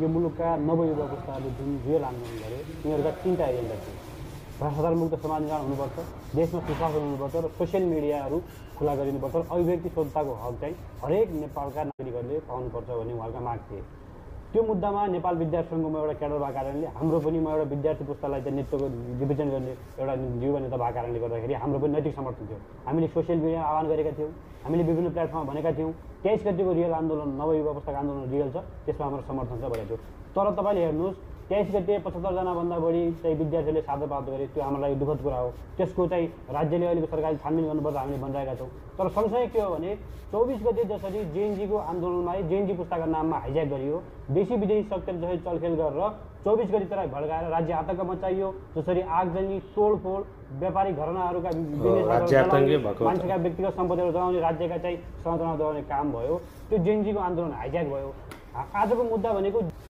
यो मुलुकका नवयुवा पुस्ताले जुन रियल आन्दोलन गरे तिनीहरूका तीनटा एजेन्डा थिए। भ्रष्टाचार मुक्त समाज निर्माण हुनुपर्छ, देशमा सुशासन हुनुपर्छ र सोसियल मिडियाहरू खुला गरिनुपर्छ र अभिव्यक्ति स्वतन्त्रताको हक चाहिँ हरेक नेपालका नागरिकहरूले पाउनुपर्छ भन्ने उहाँका माग थिए। त्यो मुद्दामा नेपाल विद्यार्थी सङ्घमा एउटा क्याडर भएको कारणले हाम्रो पनि म एउटा विद्यार्थी पुस्तालाई चाहिँ नेतृत्व रिप्रेजेन्ट गर्ने एउटा युवा नेता भएको कारणले गर्दाखेरि हाम्रो पनि नैतिक समर्थन थियो। हामीले सोसियल मिडिया आह्वान गरेका थियौँ, हामीले विभिन्न प्लेटफर्ममा भनेका थियौँ 23 गतिको रियल आन्दोलन नवयुवा पुस्ताको आन्दोलन रियल छ, त्यसमा हाम्रो समर्थन छ भनेको थियो। तर तपाईँले हेर्नुहोस् 23 गते 75 जनाभन्दा बढी चाहिँ विद्यार्थीले साधना प्राप्त गरे, त्यो हाम्रो लागि दुःखद कुरा हो। त्यसको चाहिँ राज्यले अहिलेको सरकारले छानबिन गर्नुपर्छ हामीले भनिरहेका छौँ। तर सँगसँगै के हो भने 24 गते जसरी जेएनजीको आन्दोलनमा जेएनजी पुस्ताको नाममा हाइज्याक गरियो, देशी विदेशी शक्तिले जसरी चलखेल गरेर 24 गते तरह भड्काएर राज्य आतङ्क मचाइयो, जसरी आगजनी तोडफोड व्यापारी घरनाहरूका मान्छेका व्यक्तिगत सम्पत्तिहरू जलाउने, राज्यका चाहिँ संरचना दबाउने काम भयो, त्यो जेएनजीको आन्दोलन हाइज्याक भयो। आजको मुद्दा भनेको